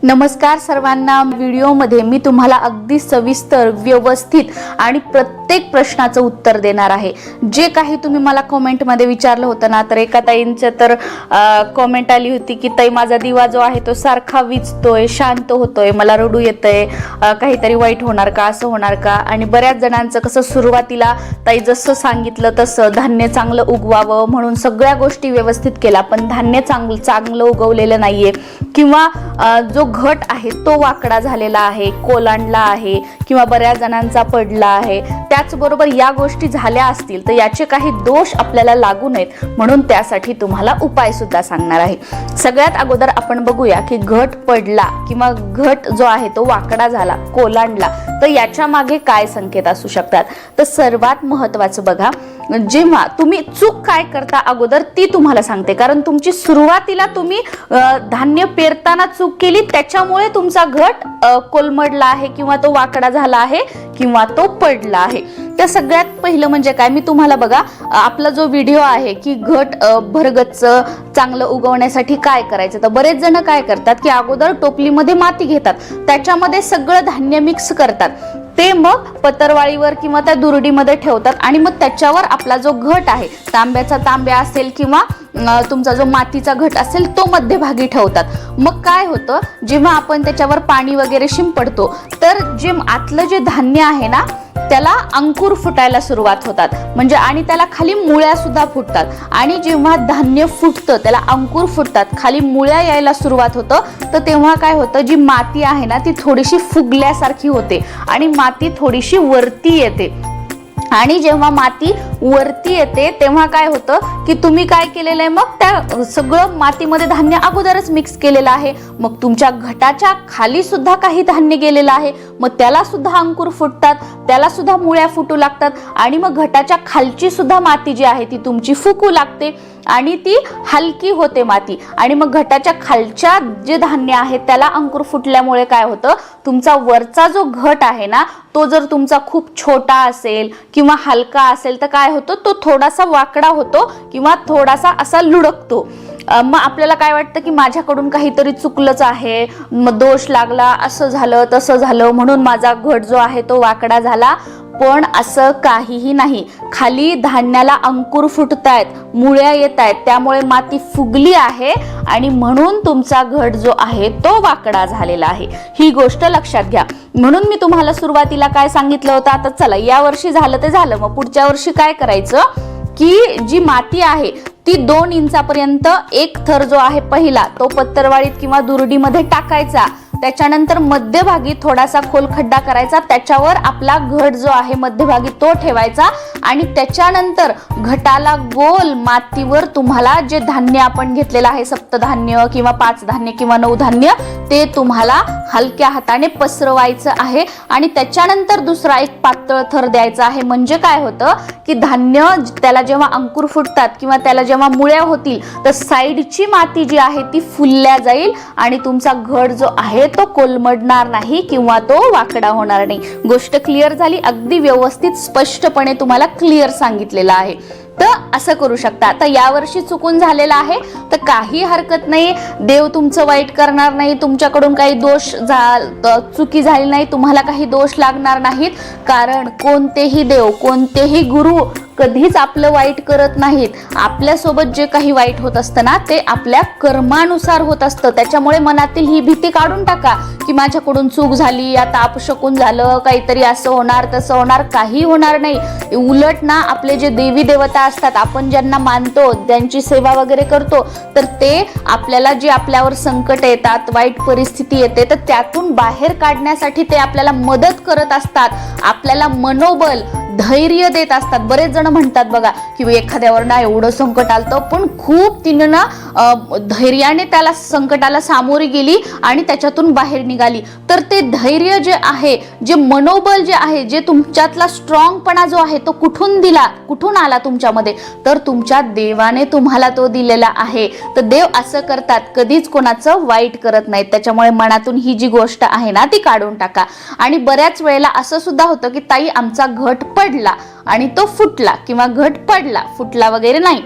नमस्कार सर्वांना। व्हिडिओमध्ये मी तुम्हाला अगदी सविस्तर व्यवस्थित आणि प्रत्येक प्रश्नाचं उत्तर देणार आहे। जे काही तुम्ही मला कमेंटमध्ये विचारलं होतं ना, तर एका ताईंचं तर कमेंट आली होती की ताई माझा दिवा जो आहे तो सारखा विझतोय, शांत होतोय, मला रडू येतंय, काहीतरी वाईट होणार का, असं होणार का। आणि बऱ्याच जणांचं कसं सुरुवातीला ताई जसं सांगितलं तसं धान्य चांगलं उगवावं म्हणून सगळ्या गोष्टी व्यवस्थित केल्या, पण धान्य चांगलं उगवलेलं नाहीये किंवा जो घट आहे तो वाकडा झालेला आहे, कोलांडला आहे किंवा बऱ्याच जणांचा पडला आहे। त्याचबरोबर या गोष्टी झाल्या असतील तर याचे काही दोष आपल्याला लागू नयेत म्हणून त्यासाठी तुम्हाला उपाय सुद्धा सांगणार आहे। सगळ्यात अगोदर आपण बघूया की घट पडला किंवा घट जो आहे तो वाकडा झाला, कोलांडला, तर याच्या मागे काय संकेत असू शकतात। तर सर्वात महत्त्वाचं बघा, जेव्हा तुम्ही चूक काय करता अगोदर ती तुम्हाला सांगते, कारण तुमची सुरुवातीला तुम्ही धान्य पेरताना चूक केली, त्याच्यामुळे तुमचा घट कोलमडला आहे किंवा तो वाकडा झाला आहे किंवा तो पडला आहे। तर सगळ्यात पहिलं म्हणजे काय, मी तुम्हाला बघा आपला जो व्हिडिओ आहे की घट भरगच्च चांगलं उगवण्यासाठी काय करायचं, तर बरेच जण काय करतात की अगोदर टोपलीमध्ये माती घेतात, त्याच्यामध्ये सगळं धान्य मिक्स करतात, ते मग पत्रवाळीवर किंवा त्या दुरडीमध्ये ठेवतात आणि मग त्याच्यावर आपला जो घट आहे, तांब्याचा तांब्या असेल किंवा तुमचा जो मातीचा घट असेल तो मध्यभागी ठेवतात। मग काय होतं, जेव्हा आपण त्याच्यावर पाणी वगैरे शिंपडतो तर जे आतलं जे धान्य आहे ना त्याला अंकुर फुटायला सुरुवात होतात, म्हणजे आणि त्याला खाली मुळ्या सुद्धा फुटतात। आणि जेव्हा धान्य फुटतं त्याला अंकुर फुटतात, खाली मुळ्या यायला सुरुवात होतं, तर तेव्हा काय होतं, जी माती आहे ना ती थोडीशी फुगल्यासारखी होते आणि माती थोडीशी वरती येते। आणि जेव्हा माती वरती येते तेव्हा काय होतं की तुम्ही काय केलेलं आहे, मग त्या सगळं मातीमध्ये धान्य अगोदरच मिक्स केलेलं आहे, मग तुमच्या घटाच्या खाली सुद्धा काही धान्य गेलेलं आहे, मग त्याला सुद्धा अंकुर फुटतात, त्याला सुद्धा मुळ्या फुटू लागतात आणि मग घटाच्या खालची सुद्धा माती जी आहे ती तुमची फुकू लागते आणि ती हलकी होते माती। आणि मग घटाच्या खालच्या जे धान्य आहे त्याला अंकुर फुटल्यामुळे काय होतं, तुमचा वरचा जो घट आहे ना तो जर तुमचा खूप छोटा असेल किंवा हलका असेल तर काय होतं, तो थोडासा वाकडा होतो किंवा थोडासा असा लुडकतो। मग आपल्याला काय वाटतं की माझ्याकडून काहीतरी चुकलंच आहे, मग दोष लागला, असं झालं तसं झालं म्हणून माझा घट जो आहे तो वाकडा झाला, पण असं काहीही नाही। खाली धान्याला अंकुर फुटतायत, मुळ्या येत आहेत, त्यामुळे माती फुगली आहे आणि म्हणून तुमचा घट जो आहे तो वाकडा झालेला आहे। ही गोष्ट लक्षात घ्या। म्हणून मी तुम्हाला सुरुवातीला काय सांगितलं होतं, आता चला या वर्षी झालं ते झालं, मग पुढच्या वर्षी काय करायचं की जी माती आहे ती 2 इंचापर्यंत एक थर जो आहे पहिला तो पत्तरवाळीत किंवा दुरडीमध्ये टाकायचा, त्याच्यानंतर मध्यभागी थोडासा खोल खड्डा करायचा, त्याच्यावर आपला घट जो आहे मध्यभागी तो ठेवायचा आणि त्याच्यानंतर घटाला गोल मातीवर तुम्हाला जे धान्य आपण घेतलेलं आहे, सप्तधान्य किंवा 5 धान्य किंवा 9 धान्य, ते तुम्हाला हलक्या हाताने पसरवायचं आहे आणि त्याच्यानंतर दुसरा एक पातळ थर द्यायचा आहे। म्हणजे काय होतं की धान्य त्याला जेव्हा अंकुर फुटतात किंवा त्याला जेव्हा मुळ्या होतील तर साईडची माती जी आहे ती फुलल्या जाईल आणि तुमचा घट जो आहे तो कोलमडणार नाही किंवा तो वाकडा होणार नाही। गोष्ट क्लिअर झाली, अगदी व्यवस्थित स्पष्टपणे तुम्हाला क्लिअर सांगितलेलं आहे। तर असं करू शकता। आता यावर्षी चुकून झालेलं आहे तर काही हरकत नाही, देव तुमचं वाईट करणार नाही, तुमच्याकडून काही दोष चुकी झाली नाही, तुम्हाला काही दोष लागणार नाहीत, कारण कोणतेही देव कोणतेही गुरु कधीच आपलं वाईट करत नाहीत। आपल्यासोबत जे काही वाईट होत असतं ना ते आपल्या कर्मानुसार होत असतं, त्याच्यामुळे मनातील ही भीती काढून टाका की माझ्याकडून चूक झाली, आता अपशकुन झालं, काहीतरी असं होणार तसं होणार, काही होणार नाही। उलट ना आपले जे देवी देवता असतात, आपण ज्यांना मानतो, ज्यांची सेवा वगैरे करतो, तर ते आपल्याला जे आपल्यावर संकट येतात, वाईट परिस्थिती येते, तर त्यातून बाहेर काढण्यासाठी ते आपल्याला मदत करत असतात, आपल्याला मनोबल धैर्य देत असतात। बरेच जण म्हणतात बघा की एखाद्यावर ना एवढं संकट आलं पण खूप तिने ना धैर्याने त्याला संकटाला सामोरी गेली आणि त्याच्यातून बाहेर निघाली, तर ते धैर्य जे आहे, जे मनोबल जे आहे, जे तुमच्यातला स्ट्रॉंगपणा जो आहे तो कुठून आला तुमच्यामध्ये, तर तुमच्या देवाने तुम्हाला तो दिलेला आहे। तर देव असं करतात, कधीच कोणाचं वाईट करत नाहीत, त्याच्यामुळे मनातून ही जी गोष्ट आहे ना ती काढून टाका। आणि बऱ्याच वेळेला असं सुद्धा होतं की ताई आमचा घट पडला आणि तो फुटला किंवा घट पडला, फुटला वगैरे नाही,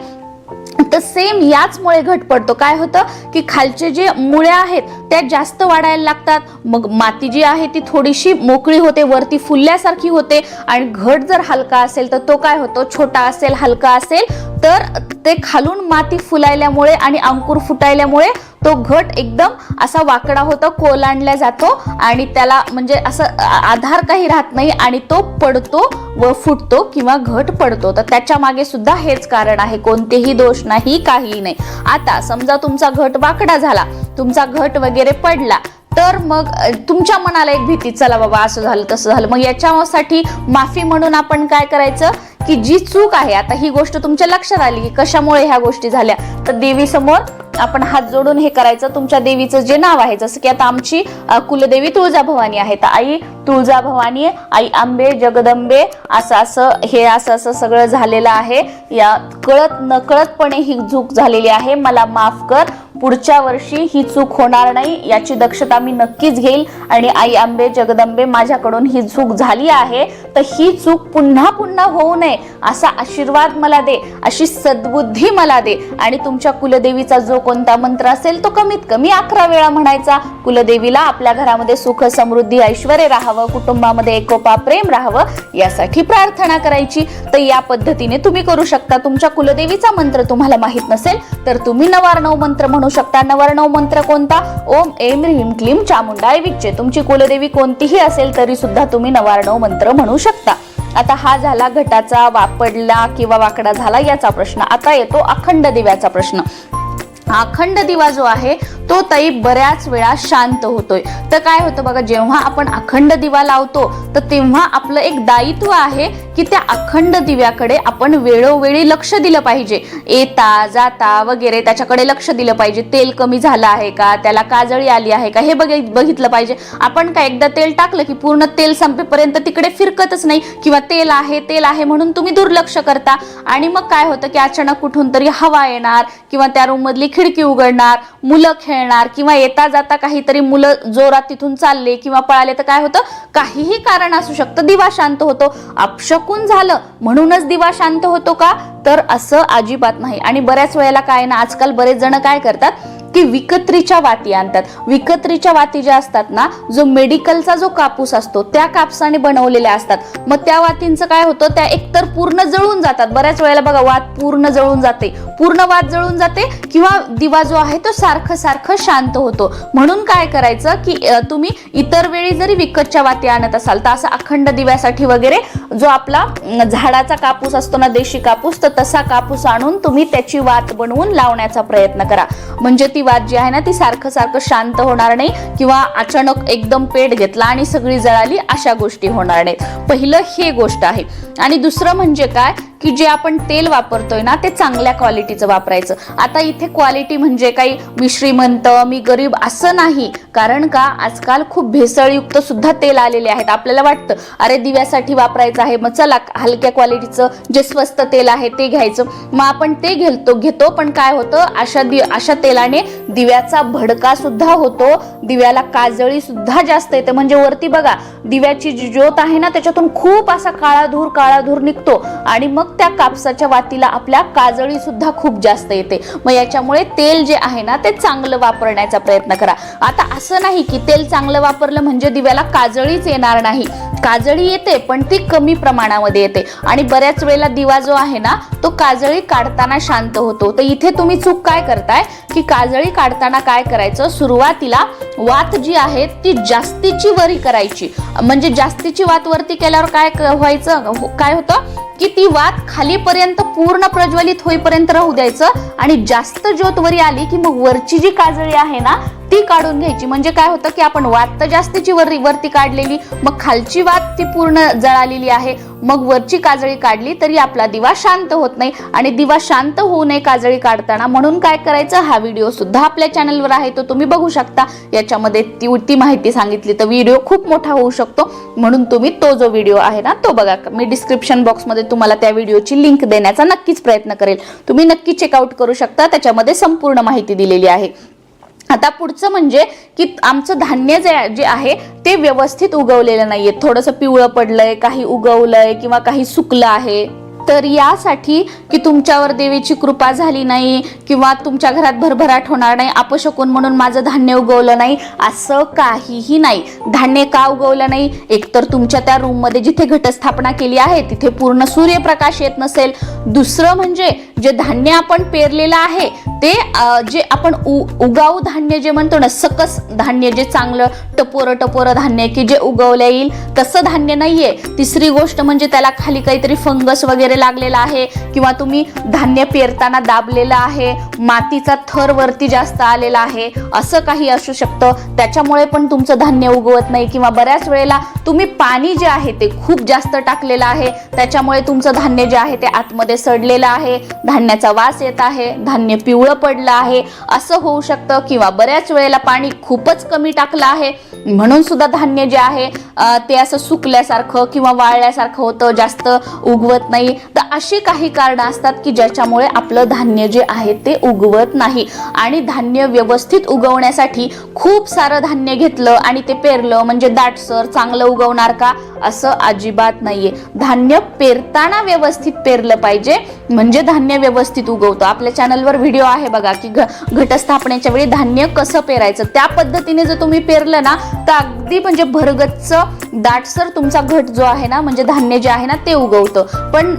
तर सेम याचमुळे घट पडतो. काय होतं की खालचे जे मुळ्या आहेत त्या जास्त वाढायला लागतात, मग माती जी आहे ती थोडीशी मोकळी होते, वरती फुलल्यासारखी होते. आणि घट जर हलका असेल तर तो काय होतो, छोटा असेल, हलका असेल तर ते खालून माती फुलायल्यामुळे आणि अंकुर फुटायल्यामुळे तो घट एकदम असा वाकडा होतो, कोलांडला जातो आणि त्याला म्हणजे असं आधार काही राहत नाही आणि तो पडतो व फुटतो किंवा घट पडतो. तर त्याच्या मागे सुद्धा हेच कारण आहे, कोणतेही दोष नाही, काही नाही. आता समजा तुमचा घट वाकडा झाला, तुमचा घट वगैरे पडला, तर मग तुमच्या मनाला एक भीती, चला बाबा असं झालं तसं झालं. मग याच्यासाठी माफी म्हणून आपण काय करायचं की जी चूक आहे, आता ही गोष्ट तुमच्या लक्षात आली की कशामुळे ह्या गोष्टी झाल्या, तर देवी समोर आपण हात जोडून हे करायचं. तुमच्या देवीचं जे नाव आहे, जसं की आता आमची कुलदेवी तुळजाभवानी आहे, तर आई तुळजाभवानी, आई आंबे, जगदंबे, असं सगळं झालेलं आहे. या कळत नकळतपणे ही चूक झालेली आहे, मला माफ कर. पुढच्या वर्षी ही चूक होणार नाही याची दक्षता मी नक्कीच घेईल. आणि आई आंबे, जगदंबे, माझ्याकडून ही चूक झाली आहे, तर ही चूक पुन्हा पुन्हा होऊ नये असा आशीर्वाद मला दे, अशी सद्बुद्धी मला दे. आणि तुमच्या कुलदेवीचा जो कोणता मंत्र असेल तो कमीत कमी 11 वेळा म्हणायचा. कुलदेवीला आपल्या घरामध्ये सुख, समृद्धी, ऐश्वर्य राहावं, कुटुंबामध्ये एकोपा, प्रेम राहावं यासाठी प्रार्थना करायची. तर या पद्धतीने तुम्ही करू शकता. तुमच्या कुलदेवीचा मंत्र तुम्हाला माहित नसेल तर तुम्ही 9 मंत्र म्हणू शकता. 9 मंत्र कोणता? ओम ऐं ह्रीं क्लीं चामुंडाय विच्चे. तुमची कुलदेवी कोणतीही असेल तरी सुद्धा तुम्ही 9 मंत्र म्हणू शकता. आता हा झाला घटाचा वापडला किंवा वाकडा झाला याचा प्रश्न. आता येतो अखंड दिव्याचा प्रश्न. अखंड दिवा जो आहे तो ताई बऱ्याच वेळा शांत होतोय. तर काय होतं बघा, जेव्हा आपण अखंड दिवा लावतो तर तेव्हा आपलं एक दायित्व आहे की त्या अखंड दिव्याकडे आपण वेळोवेळी लक्ष दिलं पाहिजे. येता जाता वगैरे त्याच्याकडे लक्ष दिलं पाहिजे. तेल कमी झालं आहे का, त्याला काजळी आली आहे का, हे बघितलं पाहिजे. आपण काय एकदा तेल टाकलं की पूर्ण तेल संपेपर्यंत तिकडे फिरकतच नाही, किंवा तेल आहे म्हणून तुम्ही दुर्लक्ष करता. आणि मग काय होतं की अचानक कुठून तरी हवा येणार किंवा त्या रूम मधली खिडकी उघडणार, मुलं खेळणार किंवा येता जाता काहीतरी मुलं जोरात तिथून चालले किंवा पळाले, तर काय होतं, काहीही कारण असू शकतं, दिवा शांत होतो. अपशकुन झालं म्हणूनच दिवा शांत होतो का, तर असं अजिबात नाही. आणि बऱ्याच वेळेला काय ना, आजकाल बरेच जण काय करतात की विकत्रीच्या वाती आणतात. विकत्रीच्या वाती ज्या असतात ना, जो मेडिकलचा जो कापूस असतो त्या कापसाने बनवलेल्या असतात. मग त्या वातींचं काय होतं, त्या एकतर पूर्ण जळून जातात. बऱ्याच वेळेला बघा वात पूर्ण जळून जाते, पूर्ण वात जळून जाते, किंवा दिवा जो आहे तो सारखं शांत होतो. म्हणून काय करायचं की तुम्ही इतर वेळी जरी विकतच्या वाती आणत असाल तर असं अखंड दिव्यासाठी वगैरे जो आपला झाडाचा कापूस असतो ना, देशी कापूस, तर तसा कापूस आणून तुम्ही त्याची वात बनवून लावण्याचा प्रयत्न करा. म्हणजे ती वात जी आहे ना ती सारखं शांत होणार नाही, किंवा अचानक एकदम पेट घेतला आणि सगळी जळाली, अशा गोष्टी होणार नाहीत. पहिलं हे गोष्ट आहे. आणि दुसरं म्हणजे काय की जे आपण तेल वापरतोय ना ते चांगल्या क्वालिटीचं वापरायचं. आता इथे क्वालिटी म्हणजे काही मी श्रीमंत मी गरीब असं नाही, कारण का आजकाल खूप भेसळयुक्त सुद्धा तेल आलेले आहेत. आपल्याला वाटतं अरे दिव्यासाठी वापरायचं आहे, मग चला हलक्या क्वालिटीचं जे स्वस्त तेल आहे ते घ्यायचं, मग आपण ते घेतो. पण काय होतं, अशा तेलाने दिव्याचा भडका सुद्धा होतो, दिव्याला काजळी सुद्धा जास्त येते. म्हणजे वरती बघा दिव्याची जी ज्योत आहे ना त्याच्यातून खूप असा काळा धूर निघतो आणि मग त्या कापसाच्या वातीला आपल्या काजळी सुद्धा खूप जास्त येते. मग याच्यामुळे तेल जे आहे ना ते चांगलं वापरण्याचा प्रयत्न करा. आता असं नाही की तेल चांगलं वापरलं म्हणजे दिव्याला काजळीच येणार नाही. काजळी येते पण ती कमी प्रमाणामध्ये येते. आणि बऱ्याच वेळेला दिवा जो आहे ना तो काजळी काढताना शांत होतो. तर इथे तुम्ही चूक काय करताय की काजळी काढताना काय करायचं, सुरुवातीला वात जी आहे ती जास्तीची वरी करायची. म्हणजे जास्तीची वात वरती केल्यावर काय होतं की ती वात खालीपर्यंत पूर्ण प्रज्वलित होईपर्यंत राहू द्यायचं. आणि जास्त ज्योत वरी आली की मग वरची जी काजळी आहे ना ती काढून घ्यायची. म्हणजे काय होतं की आपण वात तर जास्तीची वरती काढलेली, मग खालची वात ती पूर्ण जळालेली आहे, मग वरची काजळी काढली तरी आपला दिवा शांत होत नाही. आणि दिवा शांत होऊ नये काजळी काढताना म्हणून काय करायचं, हा व्हिडिओ सुद्धा आपल्या चॅनलवर आहे, तो तुम्ही बघू शकता. याच्यामध्ये ती माहिती सांगितली, तर व्हिडिओ खूप मोठा होऊ शकतो, म्हणून तुम्ही तो जो व्हिडिओ आहे ना तो बघा. मी डिस्क्रिप्शन बॉक्समध्ये तुम्हाला त्या व्हिडिओची लिंक देण्याचा नक्कीच प्रयत्न करेल, तुम्ही नक्की चेकआउट करू शकता, त्याच्यामध्ये संपूर्ण माहिती दिलेली आहे. आता पुढचं म्हणजे की आमचं धान्य जे आहे ते व्यवस्थित उगवलेलं नाहीये, थोडंसं पिवळं पडलंय, काही उगवलंय किंवा काही सुकलं आहे. तर यासाठी की तुमच्यावर देवीची कृपा झाली नाही किंवा तुमच्या घरात भरभराट होणार नाही, अपशकुन म्हणून माझं धान्य उगवलं नाही, असं काहीही नाही. धान्य का उगवलं नाही? एकतर तुमच्या त्या रूममध्ये जिथे घटस्थापना केली आहे तिथे पूर्ण सूर्यप्रकाश येत नसेल. दुसरं म्हणजे जे धान्य आपण पेरलेलं आहे ते जे आपण उगाऊ धान्य जे म्हणतो ना, सकस धान्य, जे चांगलं टपोरं धान्य की जे उगवल्या येईल तसं धान्य नाहीये. तिसरी गोष्ट म्हणजे त्याला खाली काहीतरी फंगस वगैरे लागलेला आहे किंवा तुम्ही धान्य पेरताना दाबलेलं आहे, मातीचा थर वरती जास्त आलेला आहे, असं काही असू शकतं. त्याच्यामुळे पण तुमचं धान्य उगवत नाही. किंवा बऱ्याच वेळेला तुम्ही पाणी जे आहे ते खूप जास्त टाकलेलं आहे, त्याच्यामुळे तुमचं धान्य जे आहे ते आतमध्ये सडलेलं आहे, धान्याचा वास येत आहे, धान्य पिवळं पडलं आहे, असं होऊ शकतं. किंवा बऱ्याच वेळेला पाणी खूपच कमी टाकलं आहे म्हणून सुद्धा धान्य जे आहे ते असं सुकल्यासारखं किंवा वाळल्यासारखं होतं, जास्त उगवत नाही. तर अशी काही कारणं असतात की ज्याच्यामुळे आपलं धान्य जे आहे ते उगवत नाही. आणि धान्य व्यवस्थित उगवण्यासाठी खूप सारं धान्य घेतलं आणि ते पेरलं म्हणजे दाटसर चांगलं उगवणार का? असं अजिबात नाहीये. धान्य पेरताना व्यवस्थित पेरलं पाहिजे म्हणजे धान्य व्यवस्थित उगवतं. आपल्या चॅनलवर व्हिडिओ आहे बघा की घटस्थापनेच्या वेळी धान्य कसं पेरायचं, त्या पद्धतीने जर तुम्ही पेरलं ना तर अगदी म्हणजे भरगच्च दाटसर तुमचा घट जो आहे ना, म्हणजे धान्य जे आहे ना ते उगवतं. पण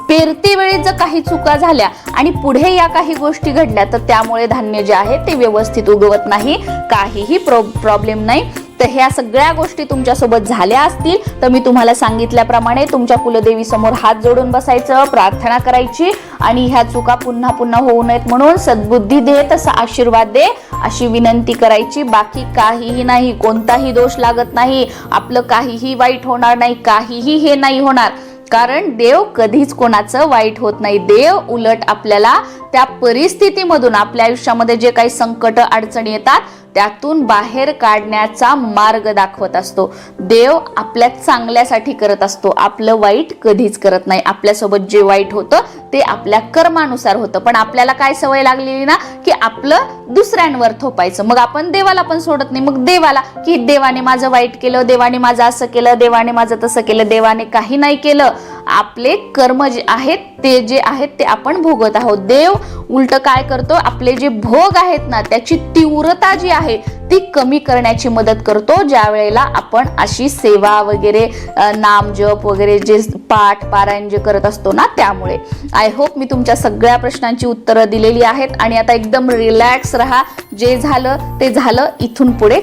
पेरते वेळी जर काही चुका झाल्या आणि पुढे या काही गोष्टी घडल्या तर त्यामुळे धान्य जे आहे ते व्यवस्थित उगवत नाही. काहीही प्रॉब्लेम नाही. तर ह्या सगळ्या गोष्टी तुमच्यासोबत झाल्या असतील तर मी तुम्हाला सांगितल्याप्रमाणे तुमच्या कुलदेवी समोर हात जोडून बसायचं, प्रार्थना करायची आणि ह्या चुका पुन्हा पुन्हा होऊ नयेत म्हणून सद्बुद्धी दे, तसा आशीर्वाद दे अशी विनंती करायची. बाकी काहीही नाही, कोणताही दोष लागत नाही, आपलं काहीही वाईट होणार नाही, काहीही हे नाही होणार. कारण देव कधीच कोणाचं वाईट होत नाही. देव उलट आपल्याला त्या परिस्थितीमधून, आपल्या आयुष्यामध्ये जे काही संकट अडचणी येतात त्यातून बाहेर काढण्याचा मार्ग दाखवत असतो. देव आपल्या चांगल्यासाठी करत असतो, आपलं वाईट कधीच करत नाही. आपल्यासोबत जे वाईट होतं ते आपल्या कर्मानुसार होतं, पण आपल्याला काय सवय लागलेली ना की आपलं दुसऱ्यांवर थोपायचं. मग आपण देवाला पण सोडत नाही. मग देवाला की देवाने माझं वाईट केलं, देवाने माझं असं केलं, देवाने माझं तसं केलं. देवाने काही नाही केलं. आपले कर्म जे आहेत ते जे आहेत ते आपण भोगत आहोत. देव उलट काय करतो, आपले जे भोग आहेत ना त्याची तीव्रता जी आहे ती कमी करण्याची मदत करतो. ज्या वेळेला आपण अशी सेवा वगैरे, नाम जप वगैरे जे पाठ पारायण जे करत असतो ना, त्यामुळे. आय होप मी तुमच्या सगळ्या प्रश्नांची उत्तरं दिलेली आहेत आणि आता एकदम रिलॅक्स राहा. जे झालं ते झालं, इथून पुढे